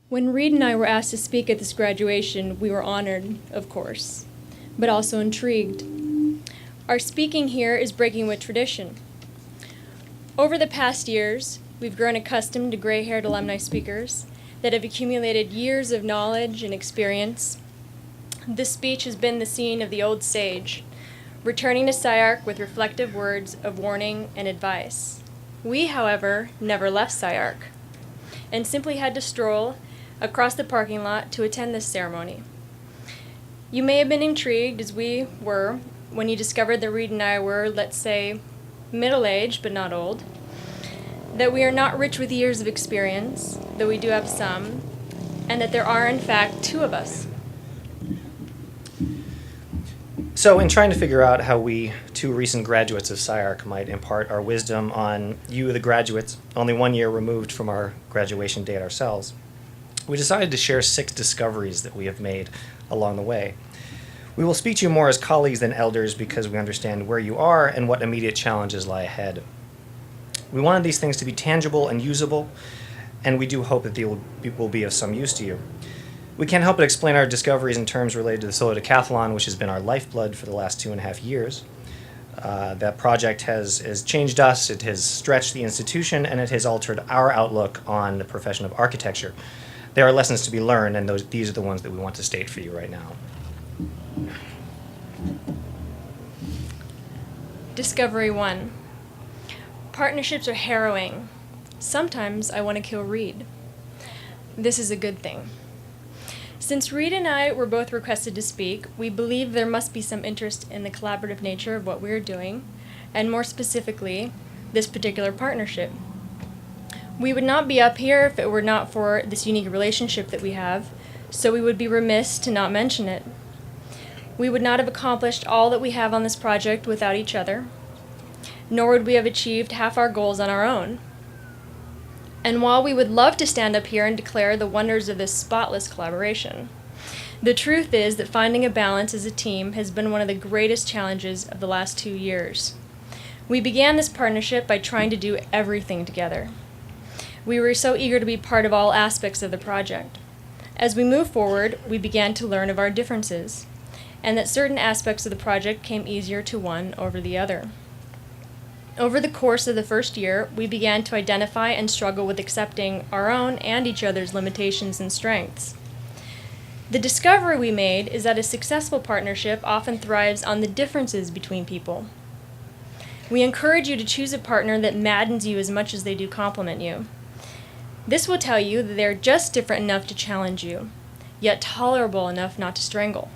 When Reed and I were asked to speak at this graduation, we were honored, of course, but also intrigued. Our speaking here is breaking with tradition. Over the past years, we've grown accustomed to gray-haired alumni speakers that have accumulated years of knowledge and experience. This speech has been the scene of the old sage, returning to SCI-Arc with reflective words of warning and advice. We, however, never left SCI-Arc and simply had to stroll across the parking lot to attend this ceremony. You may have been intrigued, as we were, when you discovered that Reed and I were, let's say, middle-aged but not old, that we are not rich with years of experience, though we do have some, and that there are, in fact, two of us. So in trying to figure out how we, two recent graduates of SCI-Arc, might impart our wisdom on you, the graduates, only 1 year removed from our graduation date ourselves, we decided to share 6 discoveries that we have made along the way. We will speak to you more as colleagues than elders because we understand where you are and what immediate challenges lie ahead. We wanted these things to be tangible and usable, and we do hope that they will be of some use to you. We can't help but explain our discoveries in terms related to the solo decathlon, which has been our lifeblood for the last 2.5 years. That project has changed us, it has stretched the institution, and it has altered our outlook on the profession of architecture. There are lessons to be learned, and these are the ones that we want to state for you right now. Discovery 1. Partnerships are harrowing. Sometimes I want to kill Reed. This is a good thing. Since Reed and I were both requested to speak, we believe there must be some interest in the collaborative nature of what we are doing, and more specifically, this particular partnership. We would not be up here if it were not for this unique relationship that we have, so we would be remiss to not mention it. We would not have accomplished all that we have on this project without each other, nor would we have achieved half our goals on our own. And while we would love to stand up here and declare the wonders of this spotless collaboration, the truth is that finding a balance as a team has been one of the greatest challenges of the last 2 years. We began this partnership by trying to do everything together. We were so eager to be part of all aspects of the project. As we moved forward, we began to learn of our differences, and that certain aspects of the project came easier to one over the other. Over the course of the first year, we began to identify and struggle with accepting our own and each other's limitations and strengths. The discovery we made is that a successful partnership often thrives on the differences between people. We encourage you to choose a partner that maddens you as much as they do compliment you. This will tell you that they are just different enough to challenge you, yet tolerable enough not to strangle.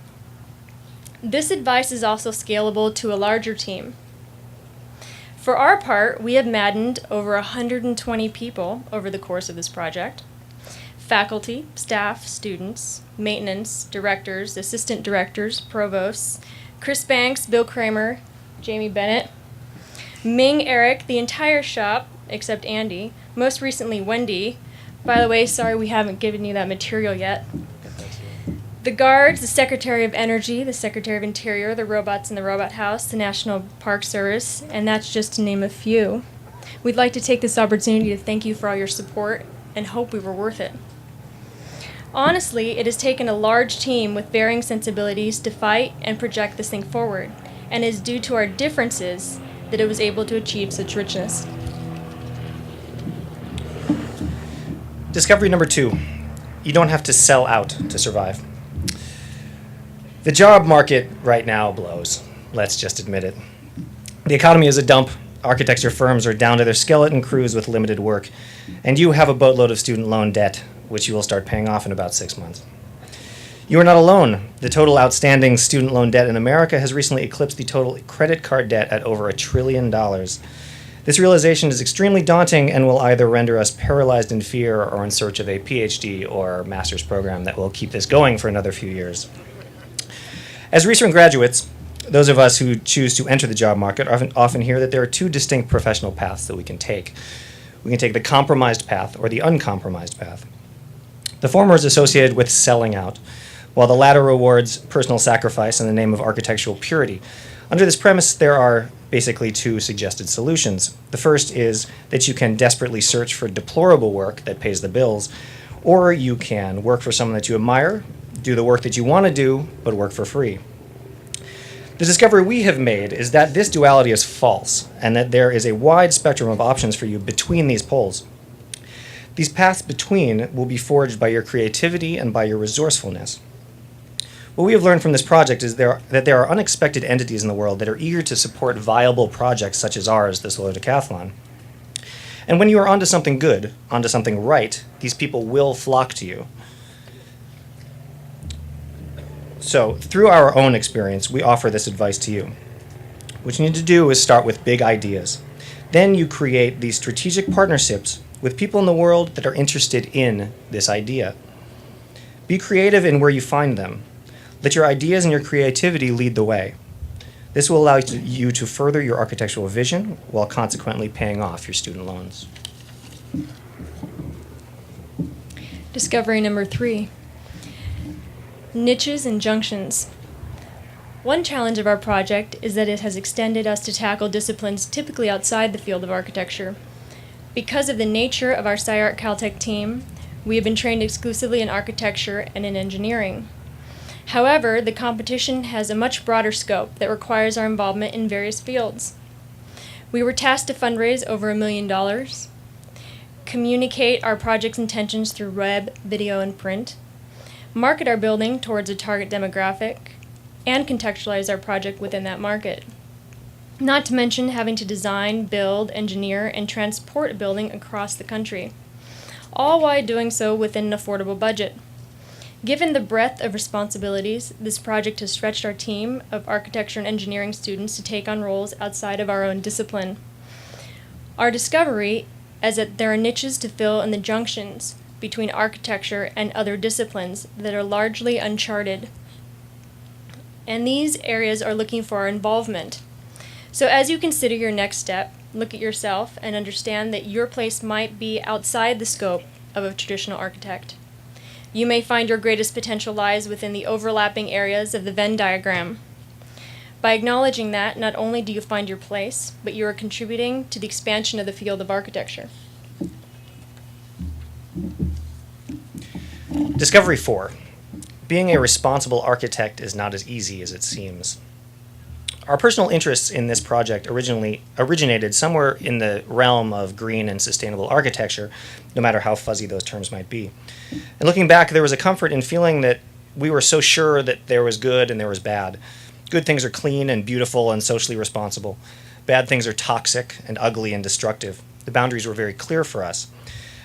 This advice is also scalable to a larger team. For our part, we have maddened over 120 people over the course of this project. Faculty, staff, students, maintenance, directors, assistant directors, provosts, Chris Banks, Bill Kramer, Jamie Bennett, Ming, Eric, the entire shop, except Andy, most recently Wendy. By the way, sorry we haven't given you that material yet. The guards, the Secretary of Energy, the Secretary of Interior, the robots in the robot house, the National Park Service, and that's just to name a few. We'd like to take this opportunity to thank you for all your support and hope we were worth it. Honestly, it has taken a large team with varying sensibilities to fight and project this thing forward, and it is due to our differences that it was able to achieve such richness. Discovery number 2. You don't have to sell out to survive. The job market right now blows. Let's just admit it. The economy is a dump. Architecture firms are down to their skeleton crews with limited work. And you have a boatload of student loan debt, which you will start paying off in about 6 months. You are not alone. The total outstanding student loan debt in America has recently eclipsed the total credit card debt at over $1 trillion. This realization is extremely daunting and will either render us paralyzed in fear or in search of a PhD or master's program that will keep this going for another few years. As recent graduates, those of us who choose to enter the job market often hear that there are 2 distinct professional paths that we can take. We can take the compromised path or the uncompromised path. The former is associated with selling out, while the latter rewards personal sacrifice in the name of architectural purity. Under this premise, there are basically 2 suggested solutions. The first is that you can desperately search for deplorable work that pays the bills, Or you can work for someone that you admire, do the work that you want to do, but work for free. The discovery we have made is that this duality is false, and that there is a wide spectrum of options for you between these poles. These paths between will be forged by your creativity and by your resourcefulness. What we have learned from this project is that there are unexpected entities in the world that are eager to support viable projects such as ours, the Solar Decathlon. And when you are onto something good, onto something right, these people will flock to you. So, through our own experience, we offer this advice to you. What you need to do is start with big ideas. Then you create these strategic partnerships with people in the world that are interested in this idea. Be creative in where you find them. Let your ideas and your creativity lead the way. This will allow you to further your architectural vision while consequently paying off your student loans. Discovery number 3. Niches and junctions. One challenge of our project is that it has extended us to tackle disciplines typically outside the field of architecture. Because of the nature of our SCI-Arc Caltech team, we have been trained exclusively in architecture and in engineering. However, the competition has a much broader scope that requires our involvement in various fields. We were tasked to fundraise over $1 million, communicate our project's intentions through web, video, and print, market our building towards a target demographic, and contextualize our project within that market. Not to mention having to design, build, engineer, and transport a building across the country, all while doing so within an affordable budget. Given the breadth of responsibilities, this project has stretched our team of architecture and engineering students to take on roles outside of our own discipline. Our discovery is that there are niches to fill in the junctions between architecture and other disciplines that are largely uncharted. And these areas are looking for our involvement. So as you consider your next step, look at yourself and understand that your place might be outside the scope of a traditional architect. You may find your greatest potential lies within the overlapping areas of the Venn diagram. By acknowledging that, not only do you find your place, but you are contributing to the expansion of the field of architecture. Discovery 4. Being a responsible architect is not as easy as it seems. Our personal interests in this project originated somewhere in the realm of green and sustainable architecture, no matter how fuzzy those terms might be. And looking back, there was a comfort in feeling that we were so sure that there was good and there was bad. Good things are clean and beautiful and socially responsible. Bad things are toxic and ugly and destructive. The boundaries were very clear for us.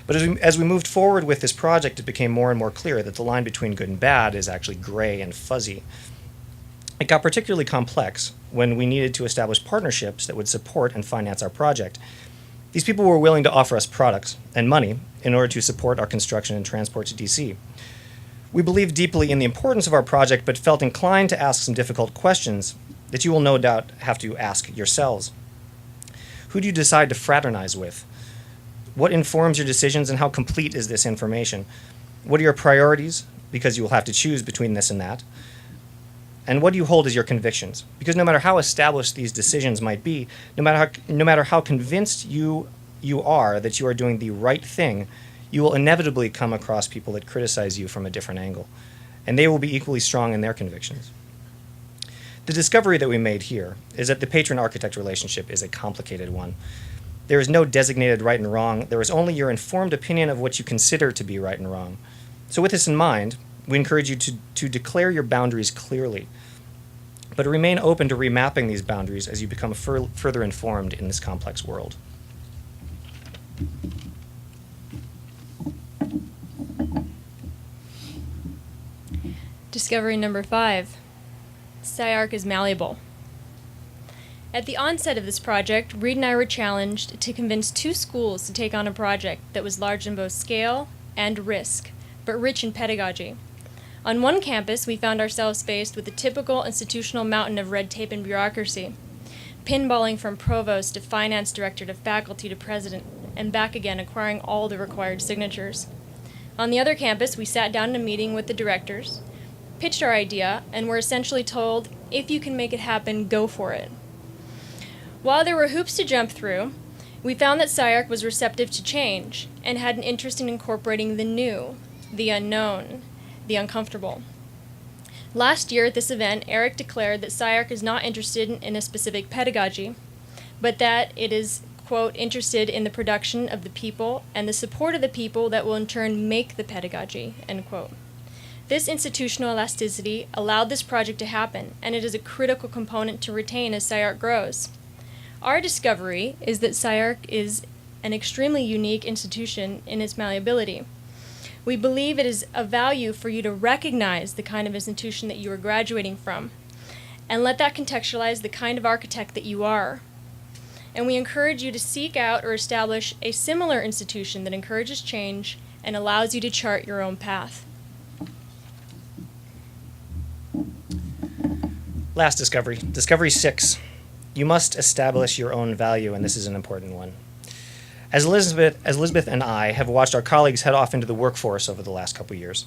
But as we moved forward with this project, it became more and more clear that the line between good and bad is actually gray and fuzzy. It got particularly complex when we needed to establish partnerships that would support and finance our project. These people were willing to offer us products and money in order to support our construction and transport to DC. We believed deeply in the importance of our project, but felt inclined to ask some difficult questions that you will no doubt have to ask yourselves. Who do you decide to fraternize with? What informs your decisions, and how complete is this information? What are your priorities? Because you will have to choose between this and that. And what do you hold as your convictions? Because no matter how established these decisions might be, no matter how convinced you are that you are doing the right thing, you will inevitably come across people that criticize you from a different angle, and they will be equally strong in their convictions. The discovery that we made here is that the patron-architect relationship is a complicated one. There is no designated right and wrong. There is only your informed opinion of what you consider to be right and wrong. So with this in mind, we encourage you to declare your boundaries clearly, but remain open to remapping these boundaries as you become further informed in this complex world. Discovery number 5. SCI-Arc is malleable. At the onset of this project, Reed and I were challenged to convince 2 schools to take on a project that was large in both scale and risk, but rich in pedagogy. On one campus, we found ourselves faced with the typical institutional mountain of red tape and bureaucracy, pinballing from provost to finance director to faculty to president, and back again acquiring all the required signatures. On the other campus, we sat down in a meeting with the directors, pitched our idea, and were essentially told, if you can make it happen, go for it. While there were hoops to jump through, We found that SCI-Arc was receptive to change and had an interest in incorporating the new, the unknown, the uncomfortable. Last year at this event, Eric declared that SCI-Arc is not interested in a specific pedagogy, but that it is, quote, interested in the production of the people and the support of the people that will in turn make the pedagogy, end quote. This institutional elasticity allowed this project to happen, and it is a critical component to retain as SCI-Arc grows. Our discovery is that SCI-Arc is an extremely unique institution in its malleability. We believe it is of value for you to recognize the kind of institution that you are graduating from, and let that contextualize the kind of architect that you are. And we encourage you to seek out or establish a similar institution that encourages change and allows you to chart your own path. Last discovery, discovery 6. You must establish your own value, and this is an important one. As Elisabeth and I have watched our colleagues head off into the workforce over the last couple years,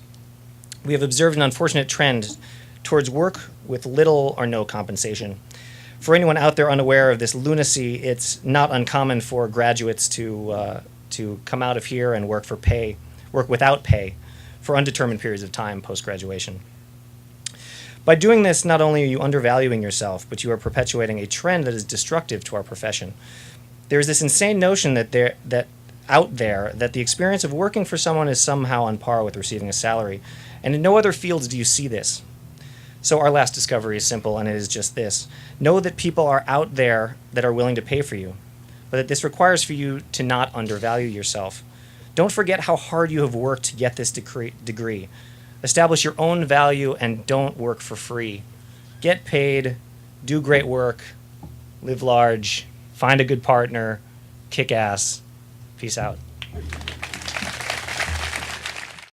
we have observed an unfortunate trend towards work with little or no compensation. For anyone out there unaware of this lunacy, it's not uncommon for graduates to come out of here and work without pay for undetermined periods of time post-graduation. By doing this, not only are you undervaluing yourself, but you are perpetuating a trend that is destructive to our profession. There is this insane notion that out there that the experience of working for someone is somehow on par with receiving a salary, and in no other fields do you see this. So our last discovery is simple, and it is just this. Know that people are out there that are willing to pay for you, but that this requires for you to not undervalue yourself. Don't forget how hard you have worked to get this degree. Establish your own value and don't work for free. Get paid, do great work, live large, find a good partner, kick ass. Peace out.